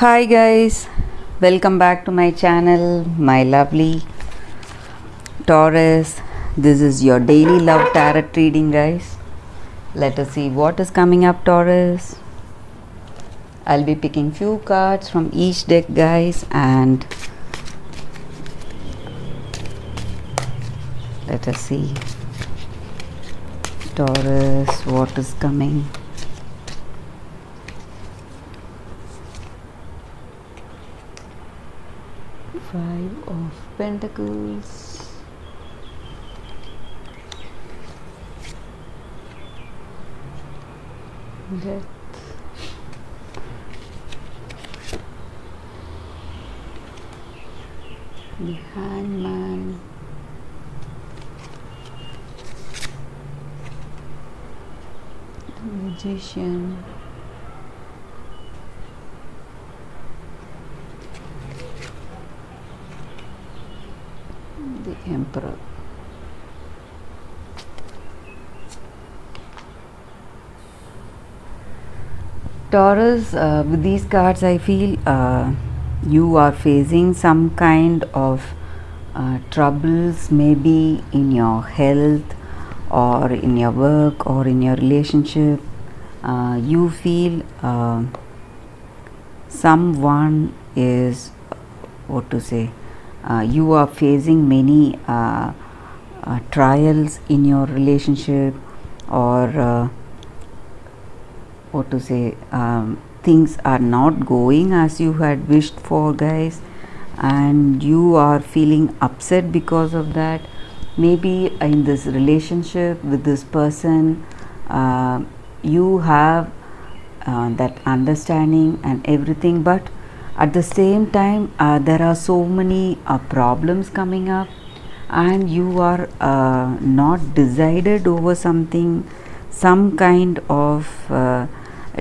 Hi guys, welcome back to my channel, my lovely Taurus. This is your daily love tarot reading, guys. Let us see what is coming up, Taurus. I'll be picking few cards from each deck, guys, and let us see, Taurus, what is coming. Five of Pentacles, Death, the Hangman, the Magician, the Emperor. Taurus, with these cards I feel you are facing some kind of troubles, maybe in your health or in your work or in your relationship. You feel someone is, what to say, you are facing many trials in your relationship, or what to say, things are not going as you had wished for, guys, and you are feeling upset because of that. Maybe in this relationship with this person, you have that understanding and everything, but at the same time there are so many problems coming up, and you are not decided over something, some kind of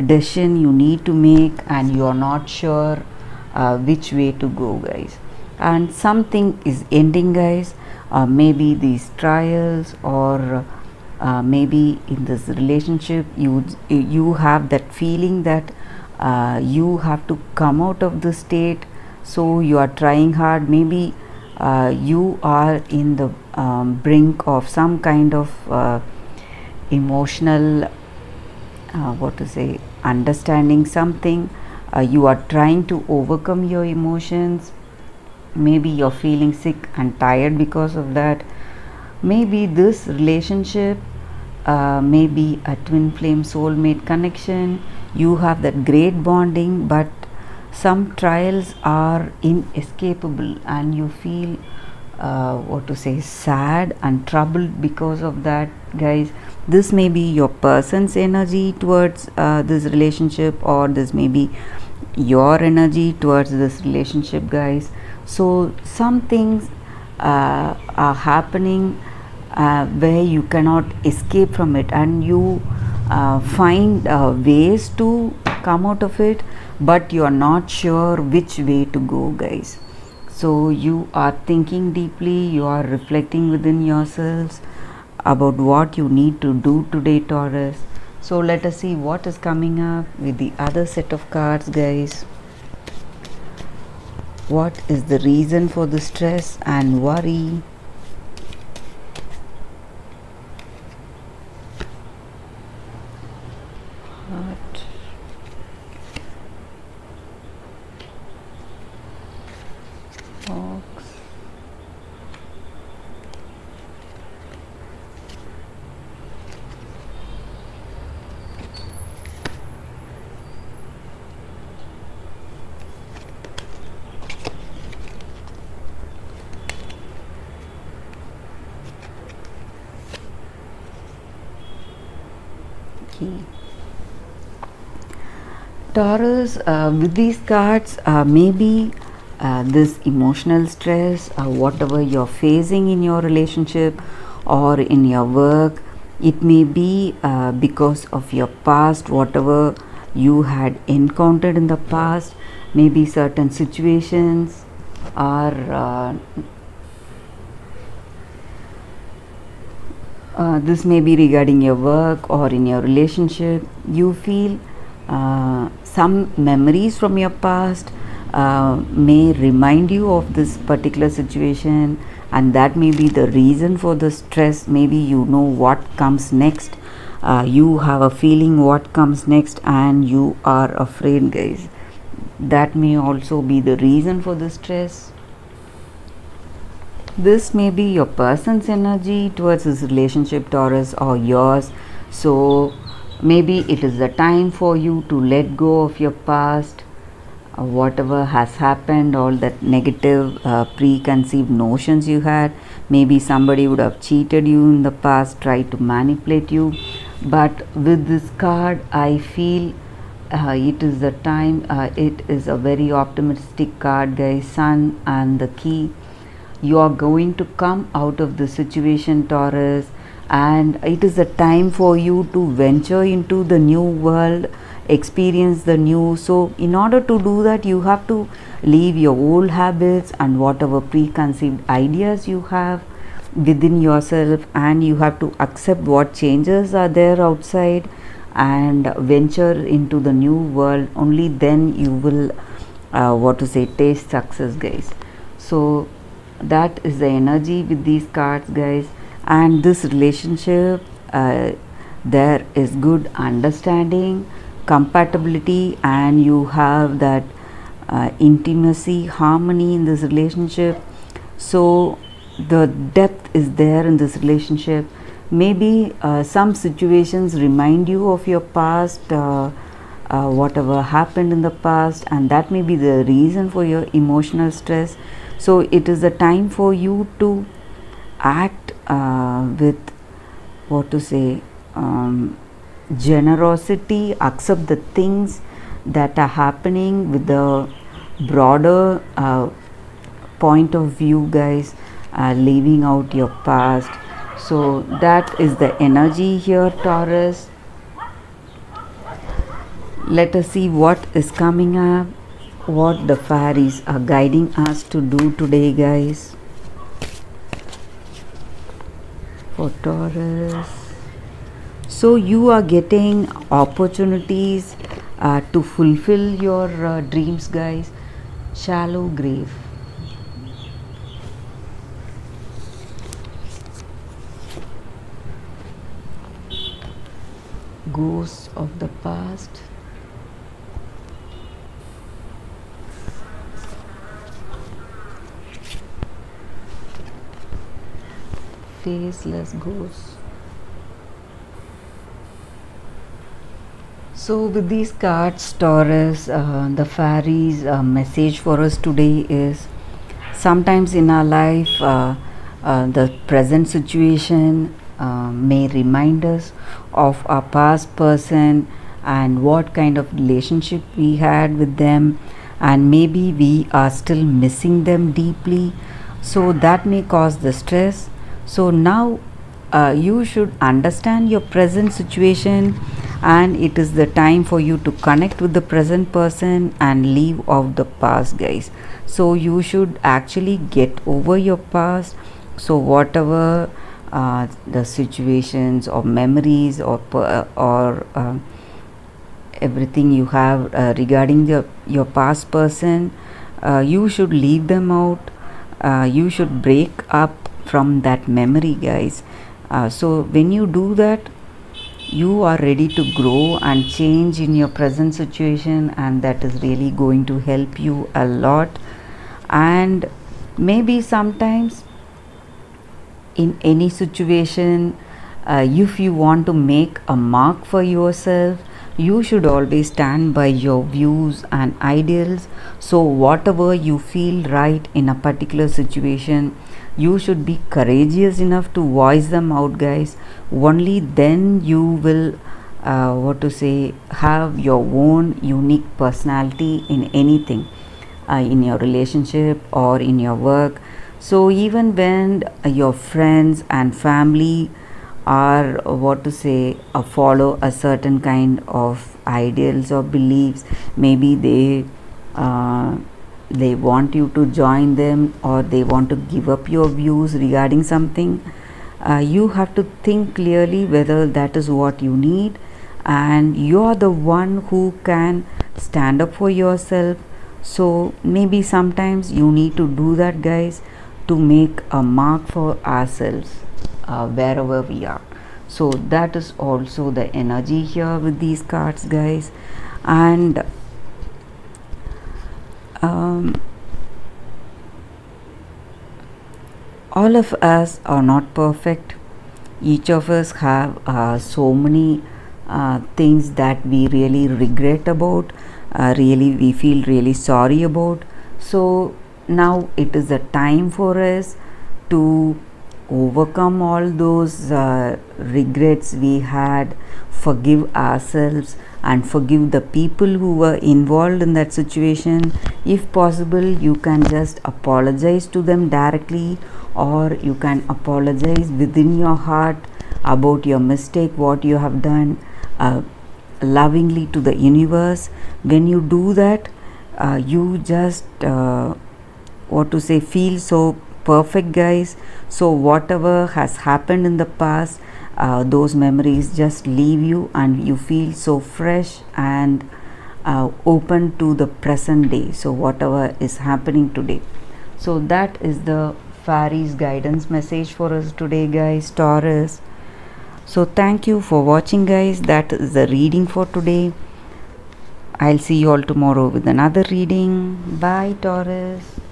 decision you need to make, and you are not sure which way to go, guys, and something is ending, guys. Maybe these trials, or maybe in this relationship you have that feeling that you have to come out of the state, so you are trying hard. Maybe you are in the brink of some kind of emotional, what to say, understanding something. You are trying to overcome your emotions. Maybe you're feeling sick and tired because of that. Maybe this relationship, maybe a twin flame soulmate connection, you have that great bonding, but some trials are inescapable, and you feel what to say, sad and troubled because of that, guys. This may be your person's energy towards this relationship, or this may be your energy towards this relationship, guys. So some things are happening where you cannot escape from it, and you find ways to come out of it, but you are not sure which way to go, guys. So you are thinking deeply, you are reflecting within yourselves about what you need to do today, Taurus. So let us see what is coming up with the other set of cards, guys. What is the reason for the stress and worry? Heart, Fox, Key. Taurus, with these cards, maybe this emotional stress, whatever you're facing in your relationship or in your work, it may be because of your past, whatever you had encountered in the past. Maybe certain situations are this may be regarding your work or in your relationship. You feel some memories from your past may remind you of this particular situation, and that may be the reason for the stress. Maybe you know what comes next, you have a feeling what comes next and you are afraid, guys. That may also be the reason for the stress. This may be your person's energy towards this relationship, Taurus, or yours. So maybe it is the time for you to let go of your past, whatever has happened, all that negative preconceived notions you had. Maybe somebody would have cheated you in the past, tried to manipulate you. But with this card, I feel it is the time. It is a very optimistic card, guys. Sun and the key. You are going to come out of the situation, Taurus, and it is a time for you to venture into the new world, experience the new. So in order to do that, you have to leave your old habits and whatever preconceived ideas you have within yourself, and you have to accept what changes are there outside and venture into the new world. Only then you will taste success, guys. So that is the energy with these cards, guys. And this relationship, there is good understanding, compatibility, and you have that intimacy, harmony in this relationship. So the depth is there in this relationship. Maybe some situations remind you of your past, whatever happened in the past, and that may be the reason for your emotional stress. So it is a time for you to act with generosity, accept the things that are happening with the broader point of view, guys, leaving out your past. So that is the energy here, Taurus. Let us see what is coming up, what the fairies are guiding us to do today, guys, for Taurus. So you are getting opportunities to fulfill your dreams, guys. Shallow grave. Ghosts of the past. Faceless ghosts. So with these cards, Taurus, the fairies message for us today is, sometimes in our life the present situation may remind us of our past person and what kind of relationship we had with them, and maybe we are still missing them deeply. So that may cause the stress. So now you should understand your present situation, and it is the time for you to connect with the present person and leave off the past, guys. So you should actually get over your past. So whatever the situations or memories or everything you have regarding your past person, you should leave them out. You should break up from that memory, guys. So when you do that, you are ready to grow and change in your present situation, and that is really going to help you a lot. And maybe sometimes in any situation, if you want to make a mark for yourself, you should always stand by your views and ideals. So whatever you feel right in a particular situation, you should be courageous enough to voice them out, guys. Only then you will have your own unique personality in anything, in your relationship or in your work. So even when your friends and family are follow a certain kind of ideals or beliefs, maybe they want you to join them, or they want to give up your views regarding something, you have to think clearly whether that is what you need, and you're the one who can stand up for yourself. So maybe sometimes you need to do that, guys, to make a mark for ourselves wherever we are. So that is also the energy here with these cards, guys. And all of us are not perfect. Each of us have so many things that we really regret about, really we feel really sorry about. So now it is the time for us to overcome all those regrets we had, forgive ourselves and forgive the people who were involved in that situation. If possible, you can just apologize to them directly, or you can apologize within your heart about your mistake, what you have done, lovingly to the universe. When you do that, you just feel so perfect, guys. So whatever has happened in the past, those memories just leave you and you feel so fresh and open to the present day, so whatever is happening today. So that is the fairies guidance message for us today, guys, Taurus. So thank you for watching, guys. That is the reading for today. I'll see you all tomorrow with another reading. Bye, Taurus.